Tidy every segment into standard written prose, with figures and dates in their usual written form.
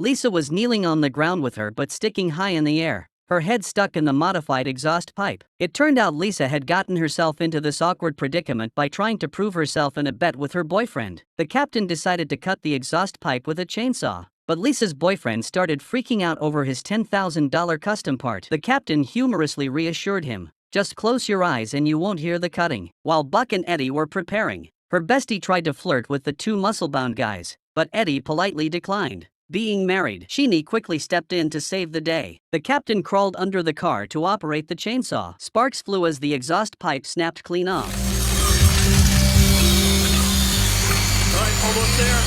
Lisa was kneeling on the ground with her butt sticking high in the air, her head stuck in the modified exhaust pipe. It turned out Lisa had gotten herself into this awkward predicament by trying to prove herself in a bet with her boyfriend. The captain decided to cut the exhaust pipe with a chainsaw, but Lisa's boyfriend started freaking out over his $10,000 custom part. The captain humorously reassured him, "Just close your eyes and you won't hear the cutting." While Buck and Eddie were preparing, her bestie tried to flirt with the two muscle-bound guys, but Eddie politely declined being married. Sheenie quickly stepped in to save the day. The captain crawled under the car to operate the chainsaw. Sparks flew as the exhaust pipe snapped clean off. Alright, almost there.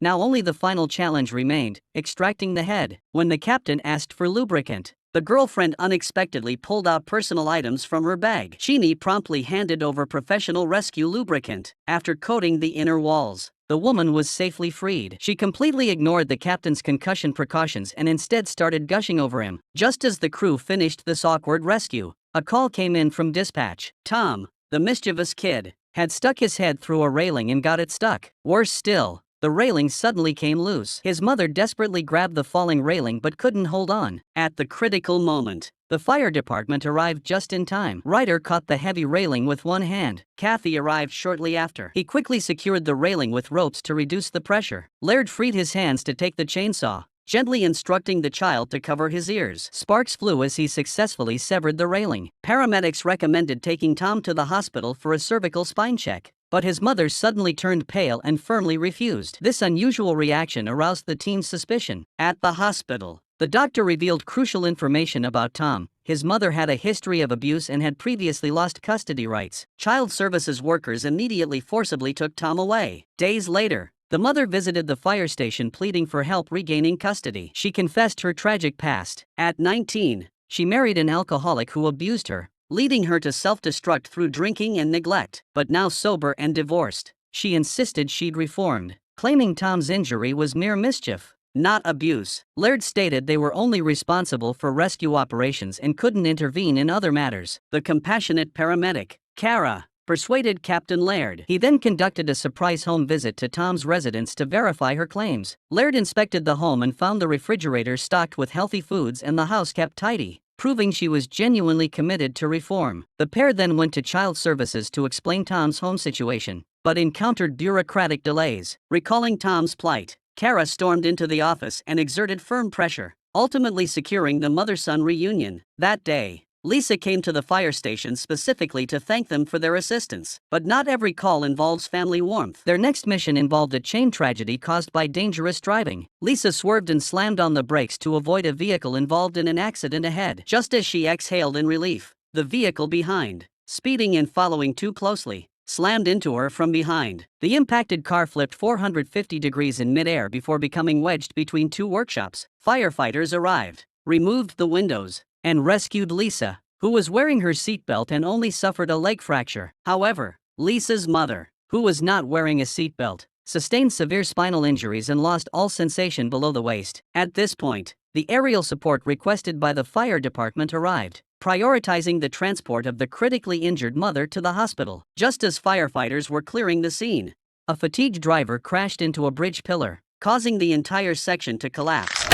Now only the final challenge remained, extracting the head. When the captain asked for lubricant, the girlfriend unexpectedly pulled out personal items from her bag. Sheenie promptly handed over professional rescue lubricant. After coating the inner walls, the woman was safely freed. She completely ignored the captain's concussion precautions and instead started gushing over him. Just as the crew finished this awkward rescue, a call came in from dispatch. Tom, the mischievous kid, had stuck his head through a railing and got it stuck. Worse still, the railing suddenly came loose. His mother desperately grabbed the falling railing but couldn't hold on. At the critical moment, the fire department arrived just in time. Ryder caught the heavy railing with one hand. Kathy arrived shortly after. He quickly secured the railing with ropes to reduce the pressure. Laird freed his hands to take the chainsaw, gently instructing the child to cover his ears. Sparks flew as he successfully severed the railing. Paramedics recommended taking Tom to the hospital for a cervical spine check, but his mother suddenly turned pale and firmly refused. This unusual reaction aroused the team's suspicion. At the hospital, the doctor revealed crucial information about Tom. His mother had a history of abuse and had previously lost custody rights. Child services workers immediately forcibly took Tom away. Days later, the mother visited the fire station pleading for help regaining custody. She confessed her tragic past. At 19, she married an alcoholic who abused her, leading her to self-destruct through drinking and neglect. But now sober and divorced, she insisted she'd reformed, claiming Tom's injury was mere mischief, not abuse. Laird stated they were only responsible for rescue operations and couldn't intervene in other matters. The compassionate paramedic, Kara, persuaded Captain Laird. He then conducted a surprise home visit to Tom's residence to verify her claims. Laird inspected the home and found the refrigerator stocked with healthy foods and the house kept tidy, proving she was genuinely committed to reform. The pair then went to child services to explain Tom's home situation, but encountered bureaucratic delays. Recalling Tom's plight, Kara stormed into the office and exerted firm pressure, ultimately securing the mother-son reunion. That day, Lisa came to the fire station specifically to thank them for their assistance. But not every call involves family warmth. Their next mission involved a chain tragedy caused by dangerous driving. Lisa swerved and slammed on the brakes to avoid a vehicle involved in an accident ahead. Just as she exhaled in relief, the vehicle behind, speeding and following too closely, slammed into her from behind. The impacted car flipped 450 degrees in midair before becoming wedged between two workshops. Firefighters arrived, removed the windows, and rescued Lisa, who was wearing her seatbelt and only suffered a leg fracture. However, Lisa's mother, who was not wearing a seatbelt, sustained severe spinal injuries and lost all sensation below the waist. At this point, the aerial support requested by the fire department arrived, prioritizing the transport of the critically injured mother to the hospital. Just as firefighters were clearing the scene, a fatigued driver crashed into a bridge pillar, causing the entire section to collapse.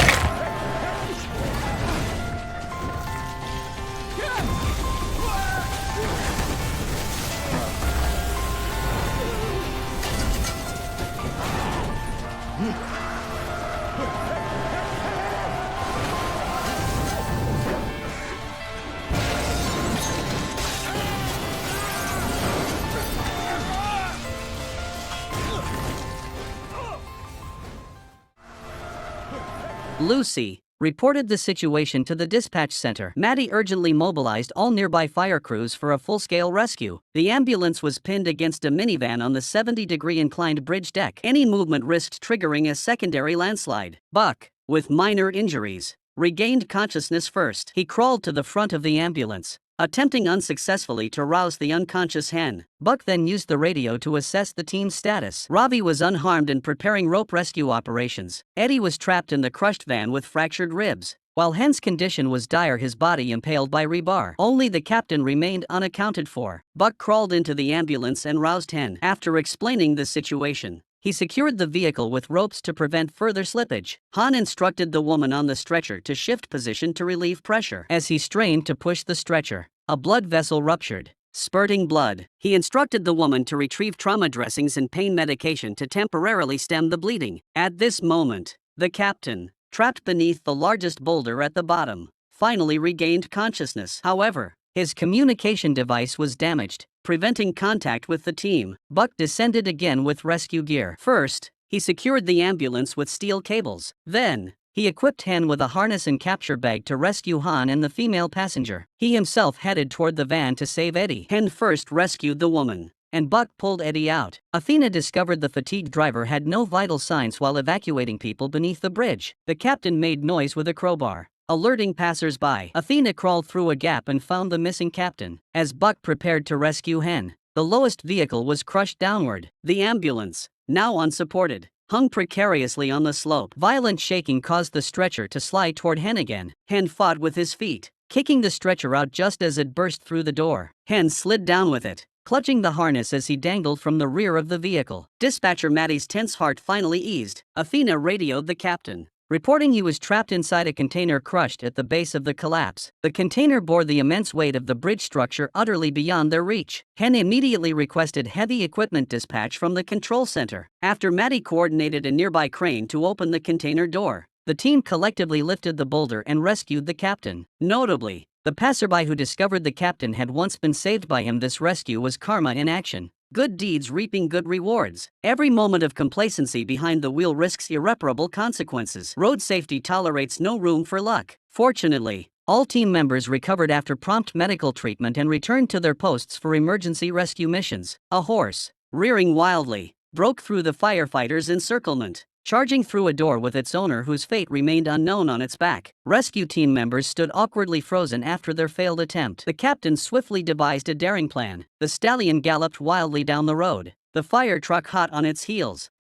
Lucy reported the situation to the dispatch center. Maddie urgently mobilized all nearby fire crews for a full-scale rescue. The ambulance was pinned against a minivan on the 70-degree inclined bridge deck. Any movement risked triggering a secondary landslide. Buck, with minor injuries, regained consciousness first. He crawled to the front of the ambulance, attempting unsuccessfully to rouse the unconscious hen. Buck then used the radio to assess the team's status. Robbie was unharmed and preparing rope rescue operations. Eddie was trapped in the crushed van with fractured ribs. While Hen's condition was dire, his body impaled by rebar. Only the captain remained unaccounted for. Buck crawled into the ambulance and roused Hen. After explaining the situation, He secured the vehicle with ropes to prevent further slippage. Han instructed the woman on the stretcher to shift position to relieve pressure. As he strained to push the stretcher, a blood vessel ruptured, spurting blood. He instructed the woman to retrieve trauma dressings and pain medication to temporarily stem the bleeding. At this moment, the captain, trapped beneath the largest boulder at the bottom, finally regained consciousness. However, his communication device was damaged, preventing contact with the team. Buck descended again with rescue gear. First, he secured the ambulance with steel cables. Then, he equipped Han with a harness and capture bag to rescue Han and the female passenger. He himself headed toward the van to save Eddie. Han first rescued the woman, and Buck pulled Eddie out. Athena discovered the fatigued driver had no vital signs while evacuating people beneath the bridge. The captain made noise with a crowbar, alerting passers-by. Athena crawled through a gap and found the missing captain. As Buck prepared to rescue Han, the lowest vehicle was crushed downward. The ambulance, now unsupported, hung precariously on the slope. Violent shaking caused the stretcher to slide toward Hen again. Hen fought with his feet, kicking the stretcher out just as it burst through the door. Hen slid down with it, clutching the harness as he dangled from the rear of the vehicle. Dispatcher Maddie's tense heart finally eased. Athena radioed the captain, reporting he was trapped inside a container crushed at the base of the collapse. The container bore the immense weight of the bridge structure utterly beyond their reach. Hen immediately requested heavy equipment dispatch from the control center. After Maddie coordinated a nearby crane to open the container door, the team collectively lifted the boulder and rescued the captain. Notably, the passerby who discovered the captain had once been saved by him. This rescue was karma in action. Good deeds reaping good rewards. Every moment of complacency behind the wheel risks irreparable consequences. Road safety tolerates no room for luck. Fortunately, all team members recovered after prompt medical treatment and returned to their posts for emergency rescue missions. A horse, rearing wildly, broke through the firefighters' encirclement, charging through a door with its owner whose fate remained unknown on its back. Rescue team members stood awkwardly frozen after their failed attempt. The captain swiftly devised a daring plan. The stallion galloped wildly down the road, the fire truck hot on its heels.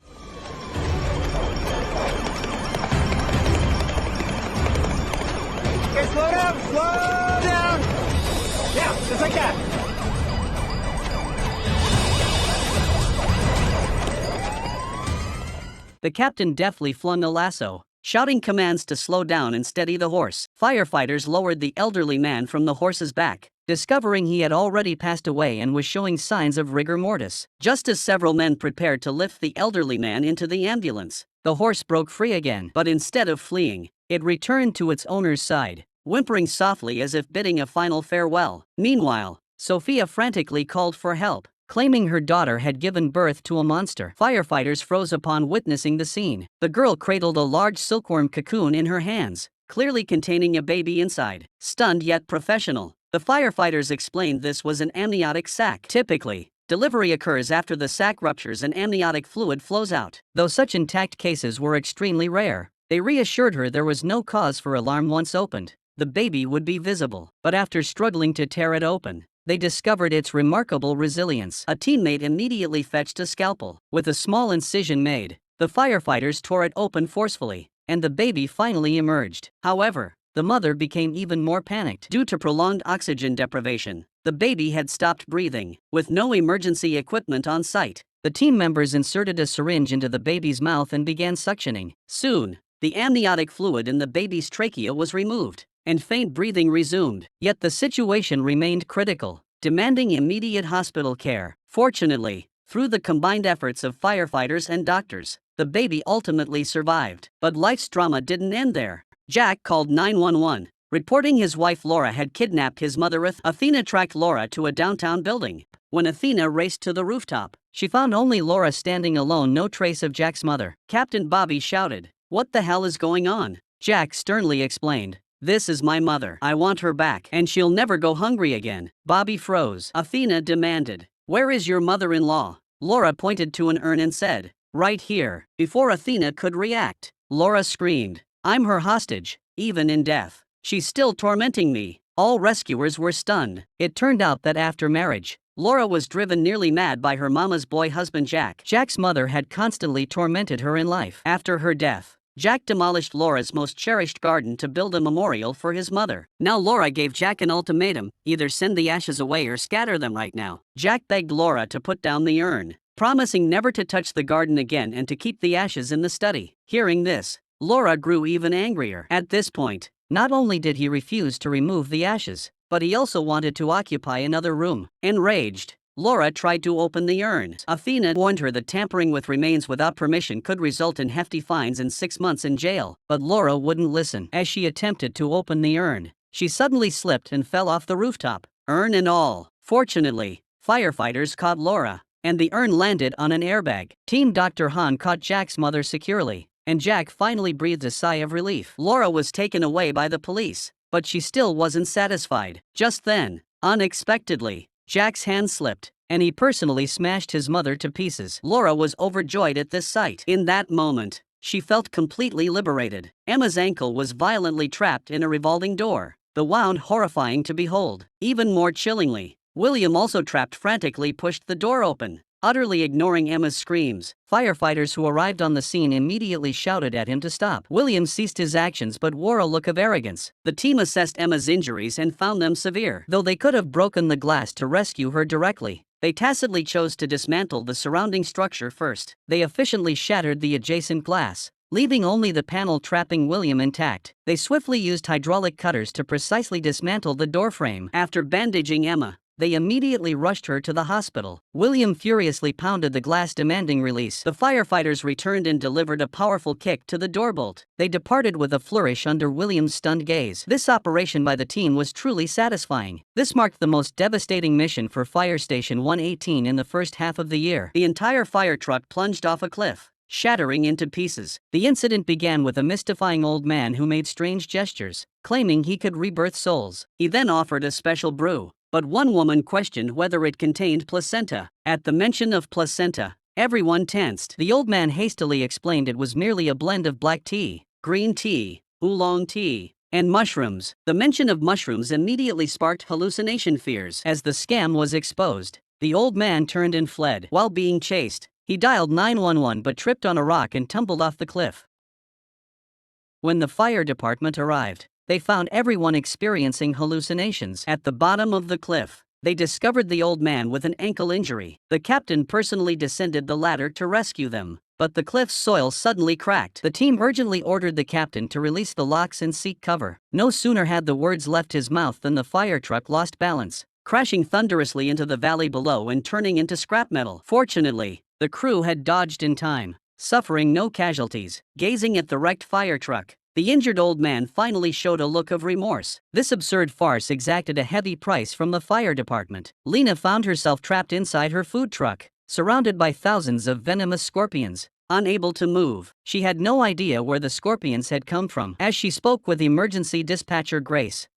Okay, slow down, slow down. Yeah, just like that. The captain deftly flung a lasso, shouting commands to slow down and steady the horse. Firefighters lowered the elderly man from the horse's back, discovering he had already passed away and was showing signs of rigor mortis. Just as several men prepared to lift the elderly man into the ambulance, the horse broke free again. But instead of fleeing, it returned to its owner's side, whimpering softly as if bidding a final farewell. Meanwhile, Sophia frantically called for help, claiming her daughter had given birth to a monster. Firefighters froze upon witnessing the scene. The girl cradled a large silkworm cocoon in her hands, clearly containing a baby inside. Stunned yet professional, the firefighters explained this was an amniotic sac. Typically, delivery occurs after the sac ruptures and amniotic fluid flows out. Though such intact cases were extremely rare, they reassured her there was no cause for alarm. Once opened, the baby would be visible. But after struggling to tear it open, they discovered its remarkable resilience. A teammate immediately fetched a scalpel. With a small incision made, the firefighters tore it open forcefully, and the baby finally emerged. However, the mother became even more panicked. Due to prolonged oxygen deprivation, the baby had stopped breathing. With no emergency equipment on site, the team members inserted a syringe into the baby's mouth and began suctioning. Soon, the amniotic fluid in the baby's trachea was removed, and faint breathing resumed. Yet the situation remained critical, demanding immediate hospital care. Fortunately, through the combined efforts of firefighters and doctors, the baby ultimately survived. But life's drama didn't end there. Jack called 911, reporting his wife Laura had kidnapped his mother. Athena tracked Laura to a downtown building. When Athena raced to the rooftop, she found only Laura standing alone, no trace of Jack's mother. Captain Bobby shouted, "What the hell is going on?" Jack sternly explained, "This is my mother. I want her back, and she'll never go hungry again." Bobby froze. Athena demanded, "Where is your mother-in-law?" Laura pointed to an urn and said, "Right here." Before Athena could react, Laura screamed, "I'm her hostage, even in death. She's still tormenting me." All rescuers were stunned. It turned out that after marriage, Laura was driven nearly mad by her mama's boy husband Jack. Jack's mother had constantly tormented her in life. After her death, Jack demolished Laura's most cherished garden to build a memorial for his mother. Now Laura gave Jack an ultimatum: either send the ashes away or scatter them right now. Jack begged Laura to put down the urn, promising never to touch the garden again and to keep the ashes in the study. Hearing this, Laura grew even angrier. At this point, not only did he refuse to remove the ashes, but he also wanted to occupy another room. Enraged, Laura tried to open the urn. Athena warned her that tampering with remains without permission could result in hefty fines and 6 months in jail, but Laura wouldn't listen. As she attempted to open the urn, she suddenly slipped and fell off the rooftop, urn and all. Fortunately, firefighters caught Laura, and the urn landed on an airbag. Team Dr. Han caught Jack's mother securely, and Jack finally breathed a sigh of relief. Laura was taken away by the police, but she still wasn't satisfied. Just then, unexpectedly, Jack's hand slipped, and he personally smashed his mother to pieces. Laura was overjoyed at this sight. In that moment, she felt completely liberated. Emma's ankle was violently trapped in a revolving door, the wound horrifying to behold. Even more chillingly, William, also trapped, frantically pushed the door open, utterly ignoring Emma's screams. Firefighters who arrived on the scene immediately shouted at him to stop. William ceased his actions but wore a look of arrogance. The team assessed Emma's injuries and found them severe. Though they could have broken the glass to rescue her directly, they tacitly chose to dismantle the surrounding structure first. They efficiently shattered the adjacent glass, leaving only the panel trapping William intact. They swiftly used hydraulic cutters to precisely dismantle the doorframe. After bandaging Emma, they immediately rushed her to the hospital. William furiously pounded the glass, demanding release. The firefighters returned and delivered a powerful kick to the doorbolt. They departed with a flourish under William's stunned gaze. This operation by the team was truly satisfying. This marked the most devastating mission for Fire Station 118 in the first half of the year. The entire fire truck plunged off a cliff, shattering into pieces. The incident began with a mystifying old man who made strange gestures, claiming he could rebirth souls. He then offered a special brew, but one woman questioned whether it contained placenta. At the mention of placenta, everyone tensed. The old man hastily explained it was merely a blend of black tea, green tea, oolong tea, and mushrooms. The mention of mushrooms immediately sparked hallucination fears. As the scam was exposed, the old man turned and fled. While being chased, he dialed 911 but tripped on a rock and tumbled off the cliff. When the fire department arrived, they found everyone experiencing hallucinations. At the bottom of the cliff, they discovered the old man with an ankle injury. The captain personally descended the ladder to rescue them, but the cliff's soil suddenly cracked. The team urgently ordered the captain to release the locks and seek cover. No sooner had the words left his mouth than the fire truck lost balance, crashing thunderously into the valley below and turning into scrap metal. Fortunately, the crew had dodged in time, suffering no casualties. Gazing at the wrecked fire truck, the injured old man finally showed a look of remorse. This absurd farce exacted a heavy price from the fire department. Lena found herself trapped inside her food truck, surrounded by thousands of venomous scorpions. Unable to move, she had no idea where the scorpions had come from. As she spoke with emergency dispatcher Grace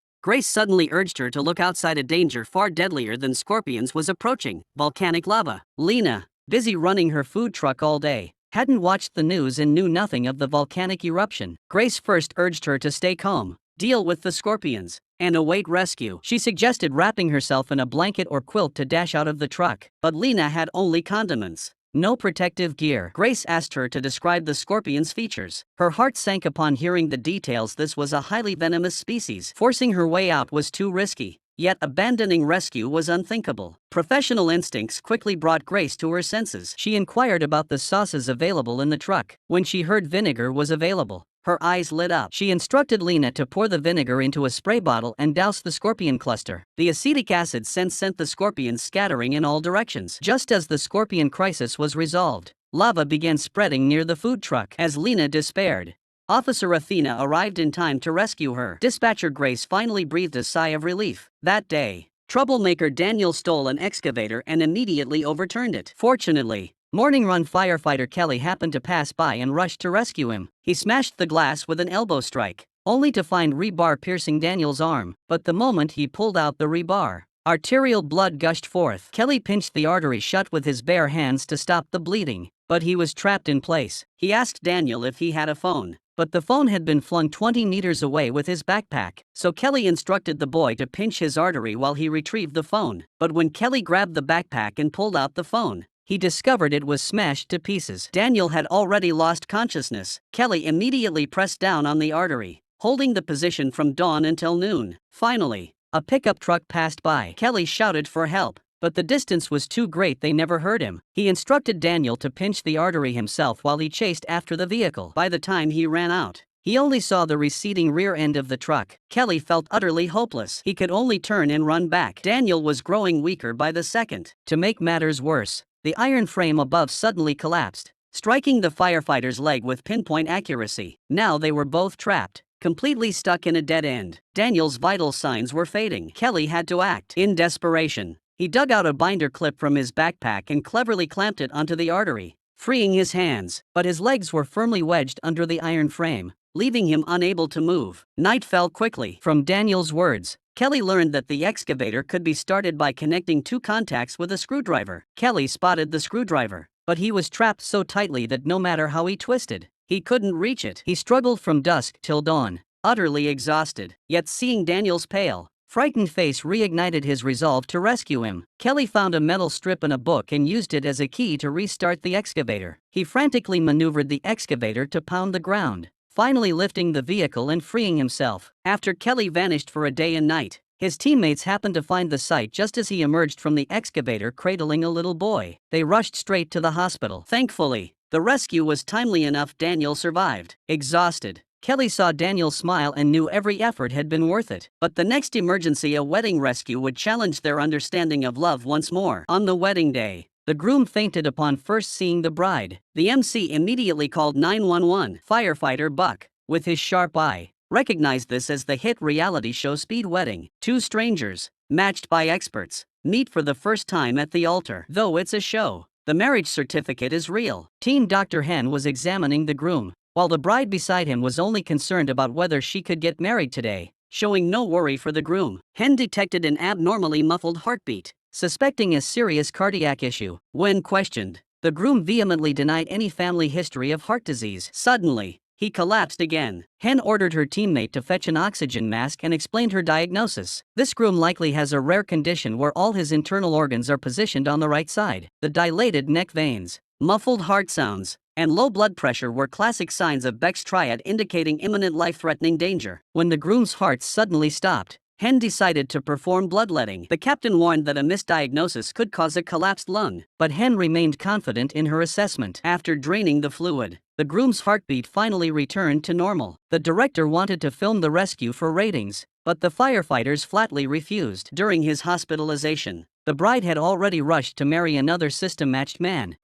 suddenly urged her to look outside. A danger far deadlier than scorpions was approaching: volcanic lava. Lena, busy running her food truck all day, hadn't watched the news and knew nothing of the volcanic eruption. Grace first urged her to stay calm, deal with the scorpions, and await rescue. She suggested wrapping herself in a blanket or quilt to dash out of the truck, but Lena had only condiments, no protective gear. Grace asked her to describe the scorpion's features. Her heart sank upon hearing the details. This was a highly venomous species. Forcing her way out was too risky, yet abandoning rescue was unthinkable. Professional instincts quickly brought Grace to her senses. She inquired about the sauces available in the truck. When she heard vinegar was available, her eyes lit up. She instructed Lena to pour the vinegar into a spray bottle and douse the scorpion cluster. The acetic acid scent sent the scorpions scattering in all directions. Just as the scorpion crisis was resolved, lava began spreading near the food truck. As Lena despaired, Officer Athena arrived in time to rescue her. Dispatcher Grace finally breathed a sigh of relief. That day, troublemaker Daniel stole an excavator and immediately overturned it. Fortunately, morning run firefighter Kelly happened to pass by and rushed to rescue him. He smashed the glass with an elbow strike, only to find rebar piercing Daniel's arm. But the moment he pulled out the rebar, arterial blood gushed forth. Kelly pinched the artery shut with his bare hands to stop the bleeding, but he was trapped in place. He asked Daniel if he had a phone, but the phone had been flung 20 meters away with his backpack. So Kelly instructed the boy to pinch his artery while he retrieved the phone. But when Kelly grabbed the backpack and pulled out the phone, he discovered it was smashed to pieces. Daniel had already lost consciousness. Kelly immediately pressed down on the artery, holding the position from dawn until noon. Finally, a pickup truck passed by. Kelly shouted for help, but the distance was too great, they never heard him. He instructed Daniel to pinch the artery himself while he chased after the vehicle. By the time he ran out, he only saw the receding rear end of the truck. Kelly felt utterly hopeless. He could only turn and run back. Daniel was growing weaker by the second. To make matters worse, the iron frame above suddenly collapsed, striking the firefighter's leg with pinpoint accuracy. Now they were both trapped, completely stuck in a dead end. Daniel's vital signs were fading. Kelly had to act. In desperation, he dug out a binder clip from his backpack and cleverly clamped it onto the artery, freeing his hands, but his legs were firmly wedged under the iron frame, leaving him unable to move. Night fell quickly. From Daniel's words, Kelly learned that the excavator could be started by connecting two contacts with a screwdriver. Kelly spotted the screwdriver, but he was trapped so tightly that no matter how he twisted, he couldn't reach it. He struggled from dusk till dawn, utterly exhausted. Yet seeing Daniel's pale, frightened face reignited his resolve to rescue him. Kelly found a metal strip and a book and used it as a key to restart the excavator. He frantically maneuvered the excavator to pound the ground, finally lifting the vehicle and freeing himself. After Kelly vanished for a day and night, his teammates happened to find the site just as he emerged from the excavator cradling a little boy. They rushed straight to the hospital. Thankfully, the rescue was timely enough. Daniel survived. Exhausted, Kelly saw Daniel smile and knew every effort had been worth it. But the next emergency, a wedding rescue, would challenge their understanding of love once more. On the wedding day, the groom fainted upon first seeing the bride. The MC immediately called 911. Firefighter Buck, with his sharp eye, recognized this as the hit reality show Speed Wedding. Two strangers, matched by experts, meet for the first time at the altar. Though it's a show, the marriage certificate is real. Teen Dr. Hen was examining the groom, while the bride beside him was only concerned about whether she could get married today, showing no worry for the groom. Hen detected an abnormally muffled heartbeat, suspecting a serious cardiac issue. When questioned, the groom vehemently denied any family history of heart disease. Suddenly, he collapsed again. Hen ordered her teammate to fetch an oxygen mask and explained her diagnosis. This groom likely has a rare condition where all his internal organs are positioned on the right side. The dilated neck veins, muffled heart sounds, and low blood pressure were classic signs of Beck's triad, indicating imminent life-threatening danger. When the groom's heart suddenly stopped, Hen decided to perform bloodletting. The captain warned that a misdiagnosis could cause a collapsed lung, but Hen remained confident in her assessment. After draining the fluid, the groom's heartbeat finally returned to normal. The director wanted to film the rescue for ratings, but the firefighters flatly refused. During his hospitalization, the bride had already rushed to marry another system-matched man.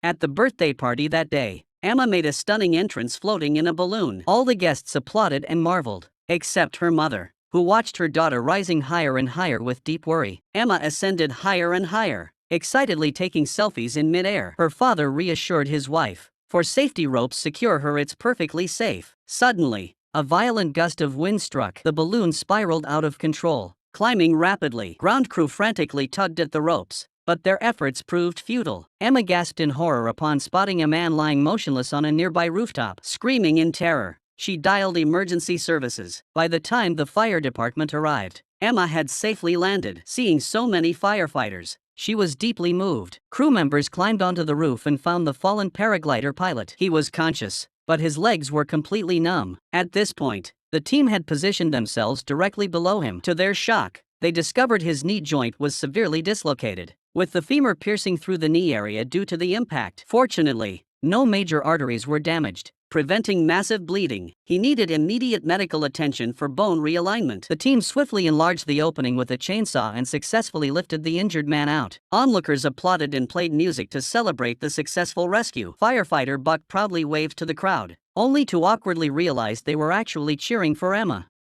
At the birthday party that day, Emma made a stunning entrance floating in a balloon. All the guests applauded and marveled, except her mother, who watched her daughter rising higher and higher with deep worry. Emma ascended higher and higher, excitedly taking selfies in midair. Her father reassured his wife, "For safety ropes secure her, it's perfectly safe." Suddenly, a violent gust of wind struck. The balloon spiraled out of control, climbing rapidly. Ground crew frantically tugged at the ropes, but their efforts proved futile. Emma gasped in horror upon spotting a man lying motionless on a nearby rooftop. Screaming in terror, she dialed emergency services. By the time the fire department arrived, Emma had safely landed. Seeing so many firefighters, she was deeply moved. Crew members climbed onto the roof and found the fallen paraglider pilot. He was conscious, but his legs were completely numb. At this point, the team had positioned themselves directly below him. To their shock, they discovered his knee joint was severely dislocated, with the femur piercing through the knee area due to the impact. Fortunately, no major arteries were damaged, preventing massive bleeding. He needed immediate medical attention for bone realignment. The team swiftly enlarged the opening with a chainsaw and successfully lifted the injured man out. Onlookers applauded and played music to celebrate the successful rescue. Firefighter Buck proudly waved to the crowd, only to awkwardly realize they were actually cheering for Emma.